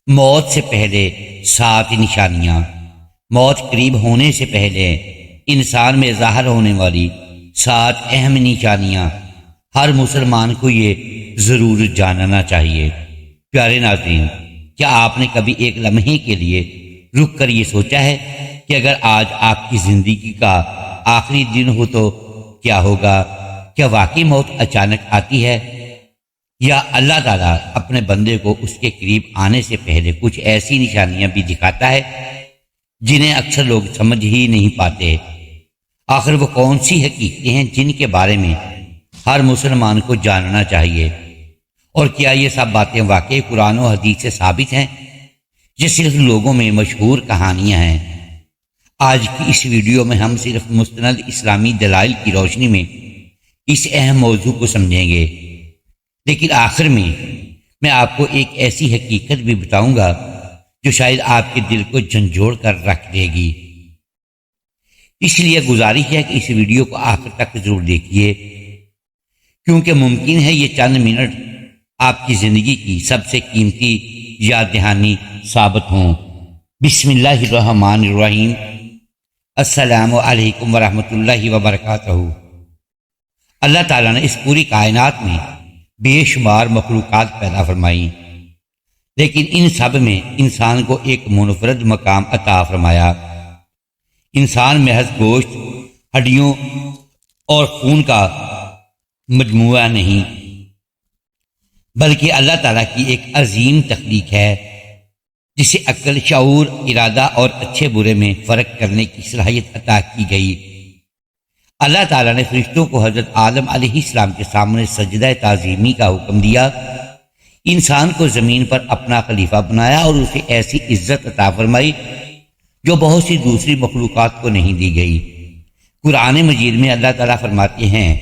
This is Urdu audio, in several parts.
موت سے پہلے 7 نشانیاں۔ موت قریب ہونے سے پہلے انسان میں ظاہر ہونے والی 7 اہم نشانیاں ہر مسلمان کو یہ ضرور جاننا چاہیے۔ پیارے ناظرین، کیا آپ نے کبھی ایک لمحے کے لیے رک کر یہ سوچا ہے کہ اگر آج آپ کی زندگی کا آخری دن ہو تو کیا ہوگا؟ کیا واقعی موت اچانک آتی ہے، یا اللہ تعالیٰ اپنے بندے کو اس کے قریب آنے سے پہلے کچھ ایسی نشانیاں بھی دکھاتا ہے جنہیں اکثر لوگ سمجھ ہی نہیں پاتے؟ آخر وہ کون سی حقیقتیں ہیں جن کے بارے میں ہر مسلمان کو جاننا چاہیے؟ اور کیا یہ سب باتیں واقعی قرآن و حدیث سے ثابت ہیں، یہ صرف لوگوں میں مشہور کہانیاں ہیں؟ آج کی اس ویڈیو میں ہم صرف مستند اسلامی دلائل کی روشنی میں اس اہم موضوع کو سمجھیں گے، لیکن آخر میں آپ کو ایک ایسی حقیقت بھی بتاؤں گا جو شاید آپ کے دل کو جھنجھوڑ کر رکھ دے گی۔ اس لیے گزارش ہے کہ اس ویڈیو کو آخر تک ضرور دیکھیے، کیونکہ ممکن ہے یہ چند منٹ آپ کی زندگی کی سب سے قیمتی یاد دہانی ثابت ہوں۔ بسم اللہ الرحمن الرحیم۔ السلام علیکم ورحمۃ اللہ وبرکاتہ۔ اللہ تعالیٰ نے اس پوری کائنات میں بے شمار مخلوقات پیدا فرمائی، لیکن ان سب میں انسان کو ایک منفرد مقام عطا فرمایا۔ انسان محض گوشت، ہڈیوں اور خون کا مجموعہ نہیں، بلکہ اللہ تعالیٰ کی ایک عظیم تخلیق ہے جسے عقل، شعور، ارادہ اور اچھے برے میں فرق کرنے کی صلاحیت عطا کی گئی۔ اللہ تعالیٰ نے فرشتوں کو حضرت آدم علیہ السلام کے سامنے سجدہ تعظیمی کا حکم دیا، انسان کو زمین پر اپنا خلیفہ بنایا اور اسے ایسی عزت عطا فرمائی جو بہت سی دوسری مخلوقات کو نہیں دی گئی۔ قرآن مجید میں اللہ تعالیٰ فرماتے ہیں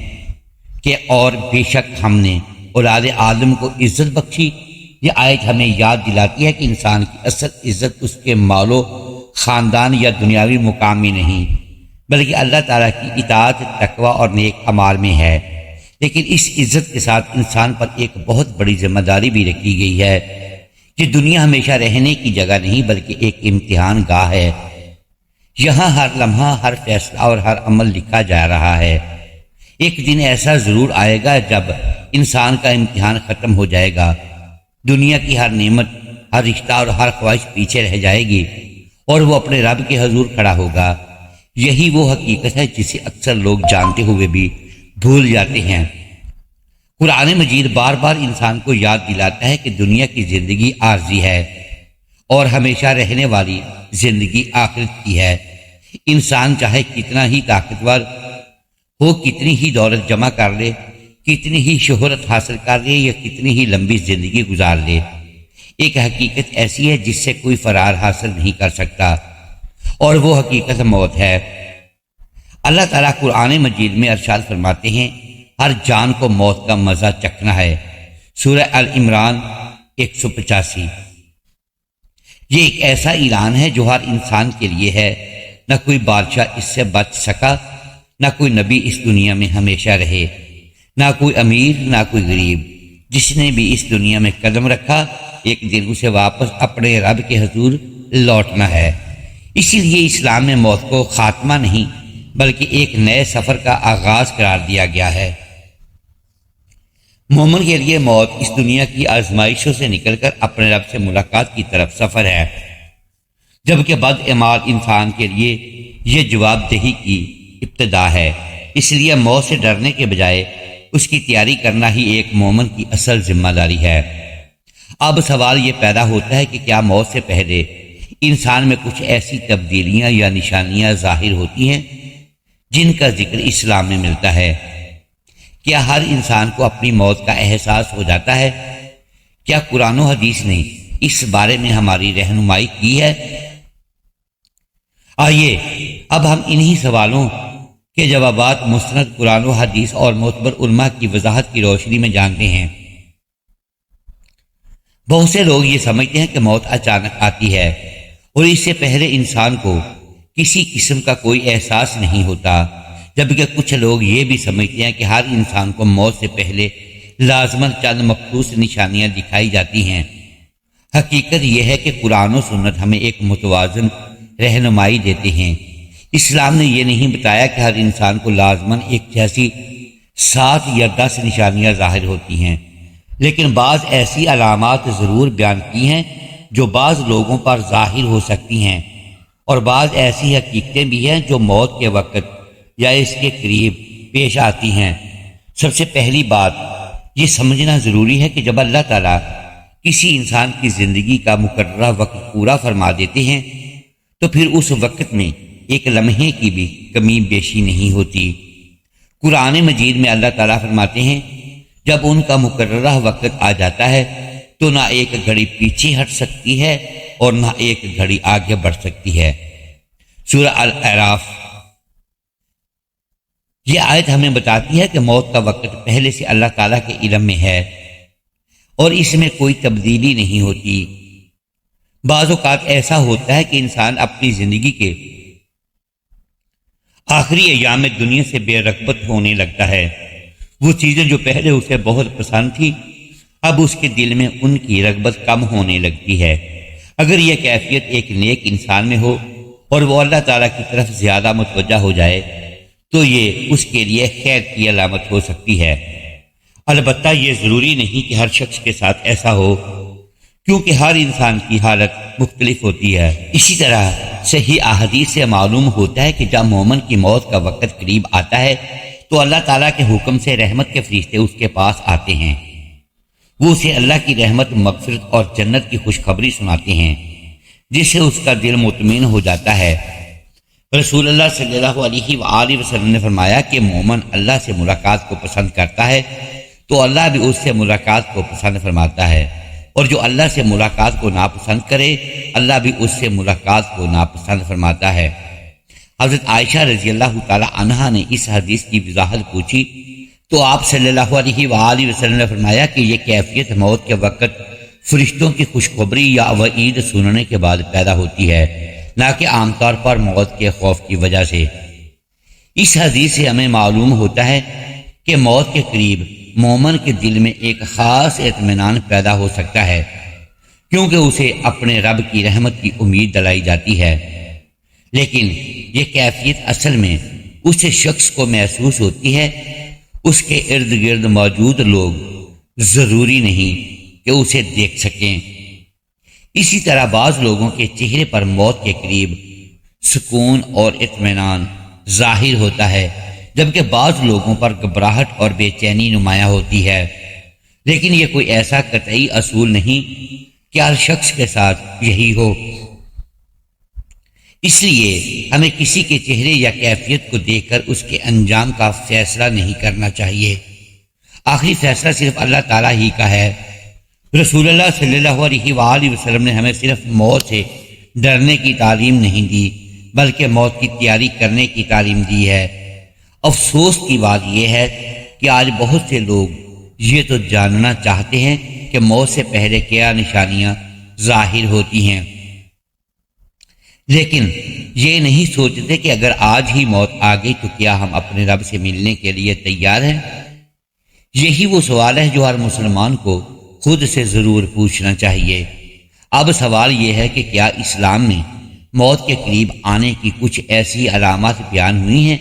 کہ اور بے شک ہم نے اولاد آدم کو عزت بخشی۔ یہ آیت ہمیں یاد دلاتی ہے کہ انسان کی اصل عزت اس کے مال و خاندان یا دنیاوی مقام میں نہیں، بلکہ اللہ تعالیٰ کی اطاعت، تقوی اور نیک اعمال میں ہے۔ لیکن اس عزت کے ساتھ انسان پر ایک بہت بڑی ذمہ داری بھی رکھی گئی ہے کہ دنیا ہمیشہ رہنے کی جگہ نہیں بلکہ ایک امتحان گاہ ہے۔ یہاں ہر لمحہ، ہر فیصلہ اور ہر عمل لکھا جا رہا ہے۔ ایک دن ایسا ضرور آئے گا جب انسان کا امتحان ختم ہو جائے گا، دنیا کی ہر نعمت، ہر رشتہ اور ہر خواہش پیچھے رہ جائے گی اور وہ اپنے رب کے حضور کھڑا ہوگا۔ یہی وہ حقیقت ہے جسے اکثر لوگ جانتے ہوئے بھی بھول جاتے ہیں۔ قرآن مجید بار بار انسان کو یاد دلاتا ہے کہ دنیا کی زندگی عارضی ہے اور ہمیشہ رہنے والی زندگی آخرت کی ہے۔ انسان چاہے کتنا ہی طاقتور ہو، کتنی ہی دولت جمع کر لے، کتنی ہی شہرت حاصل کر لے یا کتنی ہی لمبی زندگی گزار لے، ایک حقیقت ایسی ہے جس سے کوئی فرار حاصل نہیں کر سکتا، اور وہ حقیقت موت ہے۔ اللہ تعالیٰ قرآن مجید میں ارشاد فرماتے ہیں، ہر جان کو موت کا مزہ چکھنا ہے۔ سورہ العمران 185۔ یہ ایک ایسا اعلان ہے جو ہر انسان کے لیے ہے۔ نہ کوئی بادشاہ اس سے بچ سکا، نہ کوئی نبی اس دنیا میں ہمیشہ رہے، نہ کوئی امیر نہ کوئی غریب۔ جس نے بھی اس دنیا میں قدم رکھا ایک دن اسے واپس اپنے رب کے حضور لوٹنا ہے۔ اسی لیے اسلام میں موت کو خاتمہ نہیں بلکہ ایک نئے سفر کا آغاز قرار دیا گیا ہے۔ مومن کے لیے موت اس دنیا کی آزمائشوں سے نکل کر اپنے رب سے ملاقات کی طرف سفر ہے، جبکہ بدعمال انسان کے لیے یہ جواب دہی کی ابتدا ہے۔ اس لیے موت سے ڈرنے کے بجائے اس کی تیاری کرنا ہی ایک مومن کی اصل ذمہ داری ہے۔ اب سوال یہ پیدا ہوتا ہے کہ کیا موت سے پہلے انسان میں کچھ ایسی تبدیلیاں یا نشانیاں ظاہر ہوتی ہیں جن کا ذکر اسلام میں ملتا ہے؟ کیا ہر انسان کو اپنی موت کا احساس ہو جاتا ہے؟ کیا قرآن و حدیث نے اس بارے میں ہماری رہنمائی کی ہے؟ آئیے اب ہم انہی سوالوں کے جوابات مستند قرآن و حدیث اور معتبر علماء کی وضاحت کی روشنی میں جانتے ہیں۔ بہت سے لوگ یہ سمجھتے ہیں کہ موت اچانک آتی ہے اور اس سے پہلے انسان کو کسی قسم کا کوئی احساس نہیں ہوتا، جبکہ کچھ لوگ یہ بھی سمجھتے ہیں کہ ہر انسان کو موت سے پہلے لازماً چند مخصوص نشانیاں دکھائی جاتی ہیں۔ حقیقت یہ ہے کہ قرآن و سنت ہمیں ایک متوازن رہنمائی دیتے ہیں۔ اسلام نے یہ نہیں بتایا کہ ہر انسان کو لازماً ایک جیسی 7 یا 10 نشانیاں ظاہر ہوتی ہیں، لیکن بعض ایسی علامات ضرور بیان کی ہیں جو بعض لوگوں پر ظاہر ہو سکتی ہیں، اور بعض ایسی حقیقتیں بھی ہیں جو موت کے وقت یا اس کے قریب پیش آتی ہیں۔ سب سے پہلی بات یہ سمجھنا ضروری ہے کہ جب اللہ تعالیٰ کسی انسان کی زندگی کا مقررہ وقت پورا فرما دیتے ہیں تو پھر اس وقت میں ایک لمحے کی بھی کمی بیشی نہیں ہوتی۔ قرآن مجید میں اللہ تعالیٰ فرماتے ہیں جب ان کا مقررہ وقت آ جاتا ہے تو نہ ایک گھڑی پیچھے ہٹ سکتی ہے اور نہ ایک گھڑی آگے بڑھ سکتی ہے۔ سورہ الاعراف۔ یہ آیت ہمیں بتاتی ہے کہ موت کا وقت پہلے سے اللہ تعالیٰ کے علم میں ہے اور اس میں کوئی تبدیلی نہیں ہوتی۔ بعض اوقات ایسا ہوتا ہے کہ انسان اپنی زندگی کے آخری ایام دنیا سے بے رغبت ہونے لگتا ہے۔ وہ چیزیں جو پہلے اسے بہت پسند تھی اب اس کے دل میں ان کی رغبت کم ہونے لگتی ہے۔ اگر یہ کیفیت ایک نیک انسان میں ہو اور وہ اللہ تعالیٰ کی طرف زیادہ متوجہ ہو جائے تو یہ اس کے لیے خیر کی علامت ہو سکتی ہے۔ البتہ یہ ضروری نہیں کہ ہر شخص کے ساتھ ایسا ہو، کیونکہ ہر انسان کی حالت مختلف ہوتی ہے۔ اسی طرح صحیح احادیث سے معلوم ہوتا ہے کہ جب مومن کی موت کا وقت قریب آتا ہے تو اللہ تعالیٰ کے حکم سے رحمت کے فرشتے اس کے پاس آتے ہیں۔ وہ اسے اللہ کی رحمت، مغفرت اور جنت کی خوشخبری سناتے ہیں، جس سے اس کا دل مطمئن ہو جاتا ہے۔ رسول اللہ صلی اللہ علیہ وآلہ وسلم نے فرمایا کہ مومن اللہ سے ملاقات کو پسند کرتا ہے تو اللہ بھی اس سے ملاقات کو پسند فرماتا ہے، اور جو اللہ سے ملاقات کو ناپسند کرے اللہ بھی اس سے ملاقات کو ناپسند فرماتا ہے۔ حضرت عائشہ رضی اللہ تعالی عنہا نے اس حدیث کی وضاحت پوچھی تو آپ صلی اللہ علیہ وآلہ وسلم نے فرمایا کہ یہ کیفیت موت کے وقت فرشتوں کی خوشخبری یا وعید سننے کے بعد پیدا ہوتی ہے، نہ کہ عام طور پر موت کے خوف کی وجہ سے۔ اس حدیث سے ہمیں معلوم ہوتا ہے کہ موت کے قریب مومن کے دل میں ایک خاص اطمینان پیدا ہو سکتا ہے، کیونکہ اسے اپنے رب کی رحمت کی امید دلائی جاتی ہے۔ لیکن یہ کیفیت اصل میں اس شخص کو محسوس ہوتی ہے، اس کے ارد گرد موجود لوگ ضروری نہیں کہ اسے دیکھ سکیں۔ اسی طرح بعض لوگوں کے چہرے پر موت کے قریب سکون اور اطمینان ظاہر ہوتا ہے، جبکہ بعض لوگوں پر گھبراہٹ اور بے چینی نمایاں ہوتی ہے۔ لیکن یہ کوئی ایسا قطعی اصول نہیں کہ ہر شخص کے ساتھ یہی ہو۔ اس لیے ہمیں کسی کے چہرے یا کیفیت کو دیکھ کر اس کے انجام کا فیصلہ نہیں کرنا چاہیے۔ آخری فیصلہ صرف اللہ تعالیٰ ہی کا ہے۔ رسول اللہ صلی اللہ علیہ وآلہ وسلم نے ہمیں صرف موت سے ڈرنے کی تعلیم نہیں دی بلکہ موت کی تیاری کرنے کی تعلیم دی ہے۔ افسوس کی بات یہ ہے کہ آج بہت سے لوگ یہ تو جاننا چاہتے ہیں کہ موت سے پہلے کیا نشانیاں ظاہر ہوتی ہیں، لیکن یہ نہیں سوچتے کہ اگر آج ہی موت آ گئی تو کیا ہم اپنے رب سے ملنے کے لیے تیار ہیں؟ یہی وہ سوال ہے جو ہر مسلمان کو خود سے ضرور پوچھنا چاہیے۔ اب سوال یہ ہے کہ کیا اسلام میں موت کے قریب آنے کی کچھ ایسی علامات بیان ہوئی ہیں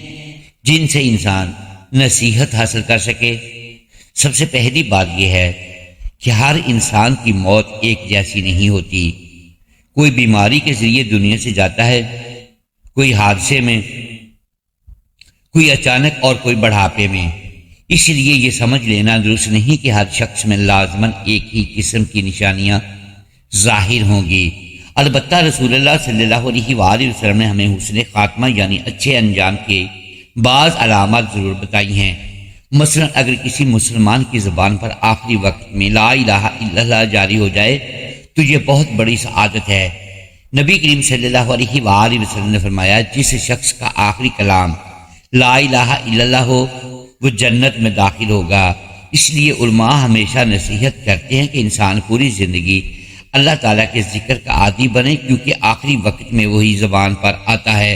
جن سے انسان نصیحت حاصل کر سکے؟ سب سے پہلی بات یہ ہے کہ ہر انسان کی موت ایک جیسی نہیں ہوتی۔ کوئی بیماری کے ذریعے دنیا سے جاتا ہے، کوئی حادثے میں، کوئی اچانک اور کوئی بڑھاپے میں۔ اس لیے یہ سمجھ لینا درست نہیں کہ ہر شخص میں لازماً ایک ہی قسم کی نشانیاں ظاہر ہوں گی۔ البتہ رسول اللہ صلی اللہ علیہ وآلہ وسلم نے ہمیں حسن خاتمہ یعنی اچھے انجام کے بعض علامات ضرور بتائی ہیں۔ مثلا اگر کسی مسلمان کی زبان پر آخری وقت میں لا الہ الا اللہ جاری ہو جائے تو یہ بہت بڑی سعادت ہے۔ نبی کریم صلی اللہ علیہ وآلہ وسلم نے فرمایا جس شخص کا آخری کلام لا الہ الا اللہ ہو وہ جنت میں داخل ہوگا۔ اس لیے علماء ہمیشہ نصیحت کرتے ہیں کہ انسان پوری زندگی اللہ تعالیٰ کے ذکر کا عادی بنے، کیونکہ آخری وقت میں وہی زبان پر آتا ہے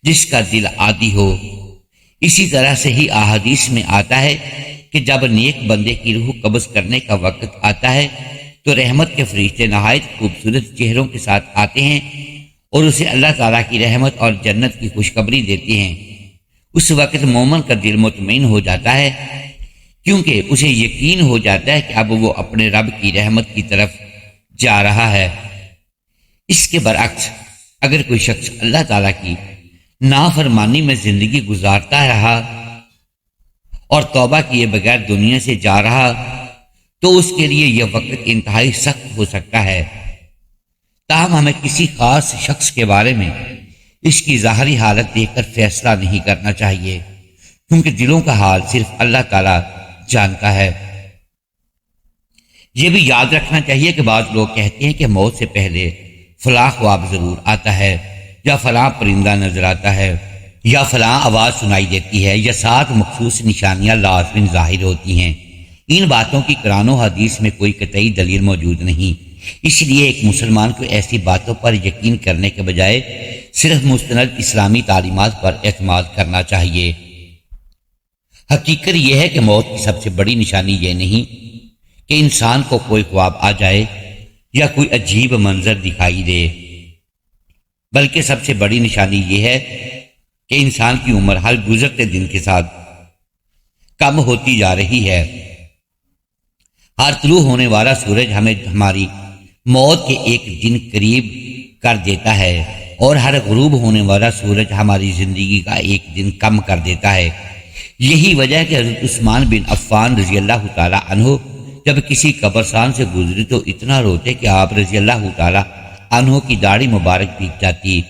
جس کا دل عادی ہو۔ اسی طرح سے ہی احادیث میں آتا ہے کہ جب نیک بندے کی روح قبض کرنے کا وقت آتا ہے تو رحمت کے فرشتے نہایت خوبصورت چہروں کے ساتھ آتے ہیں اور اسے اللہ تعالیٰ کی رحمت اور جنت کی خوشخبری دیتے ہیں۔ اس وقت مومن کا دل مطمئن ہو جاتا ہے، کیونکہ اسے یقین ہو جاتا ہے کہ اب وہ اپنے رب کی رحمت کی طرف جا رہا ہے۔ اس کے برعکس اگر کوئی شخص اللہ تعالیٰ کی نافرمانی میں زندگی گزارتا رہا اور توبہ کیے بغیر دنیا سے جا رہا تو اس کے لیے یہ وقت انتہائی سخت ہو سکتا ہے۔ تاہم ہمیں کسی خاص شخص کے بارے میں اس کی ظاہری حالت دیکھ کر فیصلہ نہیں کرنا چاہیے، کیونکہ دلوں کا حال صرف اللہ تعالیٰ جانتا ہے۔ یہ بھی یاد رکھنا چاہیے کہ بعض لوگ کہتے ہیں کہ موت سے پہلے فلاں خواب ضرور آتا ہے، یا فلاں پرندہ نظر آتا ہے، یا فلاں آواز سنائی دیتی ہے، یا 7 مخصوص نشانیاں لازماً ظاہر ہوتی ہیں۔ ان باتوں کی قرآن و حدیث میں کوئی قطعی دلیل موجود نہیں، اس لیے ایک مسلمان کو ایسی باتوں پر یقین کرنے کے بجائے صرف مستند اسلامی تعلیمات پر اعتماد کرنا چاہیے۔ حقیقت یہ ہے کہ موت کی سب سے بڑی نشانی یہ نہیں کہ انسان کو کوئی خواب آ جائے یا کوئی عجیب منظر دکھائی دے، بلکہ سب سے بڑی نشانی یہ ہے کہ انسان کی عمر ہر گزرتے دن کے ساتھ کم ہوتی جا رہی ہے۔ ہر طلوع ہونے والا سورج ہمیں ہماری موت کے ایک دن قریب کر دیتا ہے، اور ہر غروب ہونے والا سورج ہماری زندگی کا ایک دن کم کر دیتا ہے۔ یہی وجہ ہے کہ حضرت عثمان بن عفان رضی اللہ تعالی عنہ جب کسی قبرستان سے گزری تو اتنا روتے کہ آپ رضی اللہ تعالی عنہ کی داڑھی مبارک بھیگ جاتی۔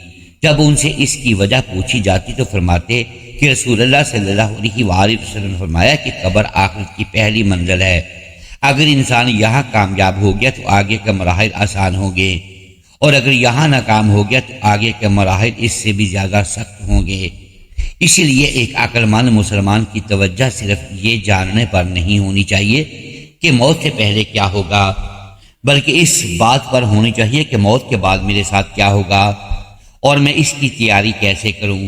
جب ان سے اس کی وجہ پوچھی جاتی تو فرماتے کہ رسول اللہ صلی اللہ علیہ وآلہ وسلم نے فرمایا کہ قبر آخرت کی پہلی منزل ہے، اگر انسان یہاں کامیاب ہو گیا تو آگے کے مراحل آسان ہوں گے، اور اگر یہاں ناکام ہو گیا تو آگے کے مراحل اس سے بھی زیادہ سخت ہوں گے۔ اسی لیے ایک عقل مند مسلمان کی توجہ صرف یہ جاننے پر نہیں ہونی چاہیے کہ موت سے پہلے کیا ہوگا، بلکہ اس بات پر ہونی چاہیے کہ موت کے بعد میرے ساتھ کیا ہوگا اور میں اس کی تیاری کیسے کروں۔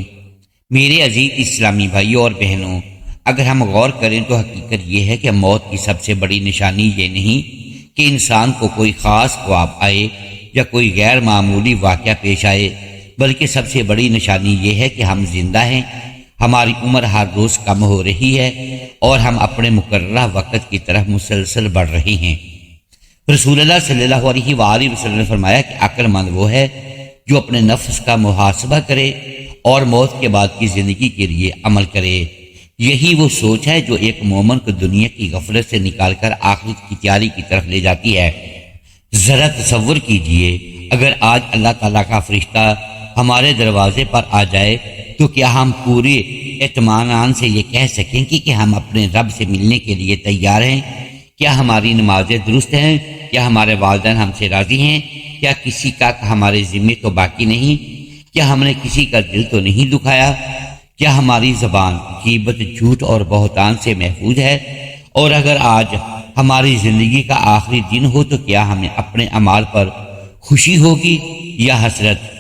میرے عزیز اسلامی بھائیوں اور بہنوں، اگر ہم غور کریں تو حقیقت یہ ہے کہ موت کی سب سے بڑی نشانی یہ نہیں کہ انسان کو کوئی خاص خواب آئے یا کوئی غیر معمولی واقعہ پیش آئے، بلکہ سب سے بڑی نشانی یہ ہے کہ ہم زندہ ہیں، ہماری عمر ہر روز کم ہو رہی ہے اور ہم اپنے مقررہ وقت کی طرف مسلسل بڑھ رہے ہیں۔ رسول اللہ صلی اللہ علیہ وآلہ وسلم نے فرمایا کہ عقل مند وہ ہے جو اپنے نفس کا محاسبہ کرے اور موت کے بعد کی زندگی کے لیے عمل کرے۔ یہی وہ سوچ ہے جو ایک مومن کو دنیا کی غفلت سے نکال کر آخرت کی تیاری کی طرف لے جاتی ہے۔ ذرا تصور کیجئے اگر آج اللہ تعالیٰ کا فرشتہ ہمارے دروازے پر آ جائے تو کیا ہم پورے اطمینان سے یہ کہہ سکیں کہ ہم اپنے رب سے ملنے کے لیے تیار ہیں؟ کیا ہماری نمازیں درست ہیں؟ کیا ہمارے والدین ہم سے راضی ہیں؟ کیا کسی کا ہمارے ذمے تو باقی نہیں؟ کیا ہم نے کسی کا دل تو نہیں دکھایا؟ کیا ہماری زبان غیبت، جھوٹ اور بہتان سے محفوظ ہے؟ اور اگر آج ہماری زندگی کا آخری دن ہو تو کیا ہمیں اپنے اعمال پر خوشی ہوگی یا حسرت؟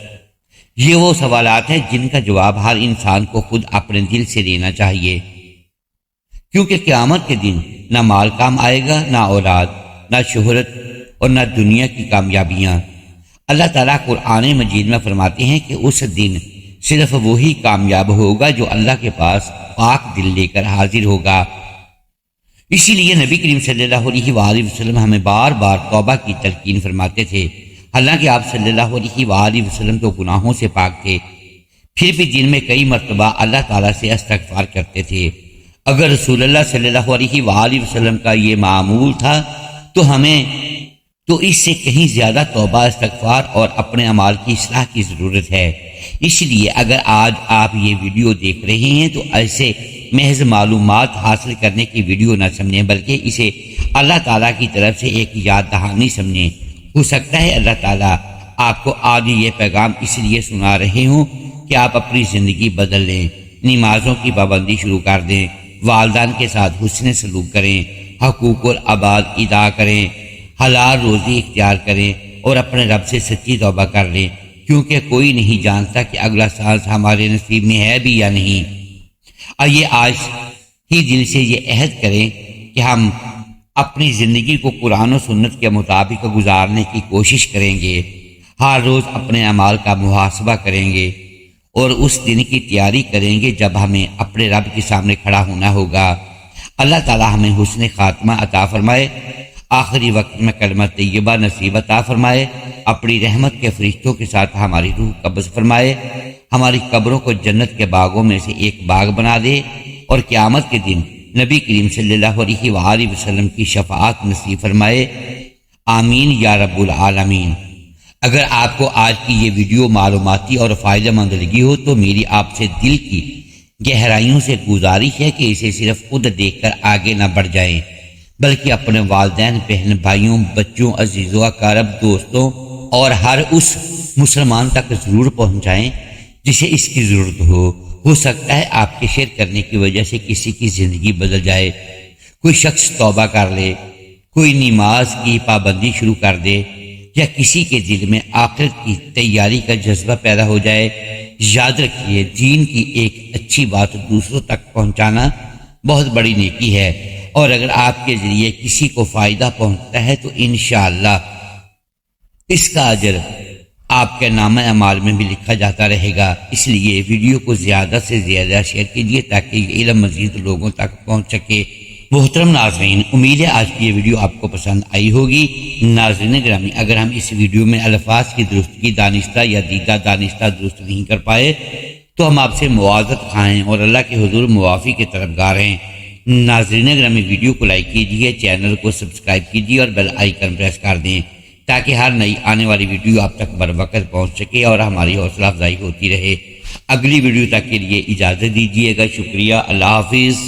یہ وہ سوالات ہیں جن کا جواب ہر انسان کو خود اپنے دل سے دینا چاہیے، کیونکہ قیامت کے دن نہ مال کام آئے گا، نہ اولاد، نہ شہرت اور نہ دنیا کی کامیابیاں۔ اللہ تعالیٰ قرآن مجید میں فرماتے ہیں کہ اس دن صرف وہی کامیاب ہوگا جو اللہ کے پاس پاک دل لے کر حاضر ہوگا۔ اسی لیے نبی کریم صلی اللہ علیہ وآلہ وسلم ہمیں بار بار توبہ کی تلقین فرماتے تھے، حالانکہ آپ صلی اللہ علیہ وآلہ وسلم تو گناہوں سے پاک تھے، پھر بھی دن میں کئی مرتبہ اللہ تعالیٰ سے استغفار کرتے تھے۔ اگر رسول اللہ صلی اللہ علیہ وآلہ وسلم کا یہ معمول تھا تو ہمیں تو اس سے کہیں زیادہ توبہ، استغفار اور اپنے اعمال کی اصلاح کی ضرورت ہے۔ اس لیے اگر آج آپ یہ ویڈیو دیکھ رہے ہیں تو ایسے محض معلومات حاصل کرنے کی ویڈیو نہ سمجھیں، بلکہ اسے اللہ تعالیٰ کی طرف سے ایک یاد دہانی سمجھیں۔ ہو سکتا ہے اللہ تعالیٰ آپ کو آج یہ پیغام اس لیے سنا رہے ہوں کہ آپ اپنی زندگی بدل لیں، نمازوں کی پابندی شروع کر دیں، والدین کے ساتھ حسن سلوک کریں، حقوق العباد ادا کریں، حلال روزی اختیار کریں اور اپنے رب سے سچی توبہ کر لیں، کیونکہ کوئی نہیں جانتا کہ اگلا سانس ہمارے نصیب میں ہے بھی یا نہیں۔ آئیے آج ہی دل سے یہ عہد کریں کہ ہم اپنی زندگی کو قرآن و سنت کے مطابق گزارنے کی کوشش کریں گے، ہر روز اپنے اعمال کا محاسبہ کریں گے اور اس دن کی تیاری کریں گے جب ہمیں اپنے رب کے سامنے کھڑا ہونا ہوگا۔ اللہ تعالی ہمیں حسن خاتمہ عطا فرمائے، آخری وقت میں کلمہ طیبہ نصیب عطا فرمائے، اپنی رحمت کے فرشتوں کے ساتھ ہماری روح قبض فرمائے، ہماری قبروں کو جنت کے باغوں میں سے ایک باغ بنا دے، اور قیامت کے دن نبی کریم صلی اللہ علیہ وآلہ وسلم کی شفاعت نصیب فرمائے، آمین یا رب العالمین۔ اگر آپ کو آج کی یہ ویڈیو معلوماتی اور فائدہ مند لگی ہو تو میری آپ سے دل کی گہرائیوں سے گزارش ہے کہ اسے صرف خود دیکھ کر آگے نہ بڑھ جائیں، بلکہ اپنے والدین، بہن بھائیوں، بچوں، عزیزوں، اقارب، دوستوں اور ہر اس مسلمان تک ضرور پہنچائیں جسے اس کی ضرورت ہو سکتا ہے آپ کے شیئر کرنے کی وجہ سے کسی کی زندگی بدل جائے، کوئی شخص توبہ کر لے، کوئی نماز کی پابندی شروع کر دے، یا کسی کے دل میں آخرت کی تیاری کا جذبہ پیدا ہو جائے۔ یاد رکھیے، دین کی ایک اچھی بات دوسروں تک پہنچانا بہت بڑی نیکی ہے، اور اگر آپ کے ذریعے کسی کو فائدہ پہنچتا ہے تو انشاءاللہ اس کا اجر آپ کے نامہ اعمال میں بھی لکھا جاتا رہے گا۔ اس لیے ویڈیو کو زیادہ سے زیادہ شیئر کیجیے تاکہ یہ علم مزید لوگوں تک پہنچ سکے۔ محترم ناظرین، امید ہے آج کی یہ ویڈیو آپ کو پسند آئی ہوگی۔ ناظرین گرامی، اگر ہم اس ویڈیو میں الفاظ کی درستگی دانستہ یا دیدہ دانستہ درست نہیں کر پائے تو ہم آپ سے معذرت خواہیں اور اللہ کے حضور معافی کے طلبگار ہیں۔ ناظرین گرامی، ویڈیو کو لائک کیجیے، چینل کو سبسکرائب کیجیے اور بیل آئیکن پریس کر دیں تاکہ ہر نئی آنے والی ویڈیو آپ تک بروقت پہنچ سکے اور ہماری حوصلہ افزائی ہوتی رہے۔ اگلی ویڈیو تک کے لیے اجازت دیجیے گا۔ شکریہ، اللہ حافظ۔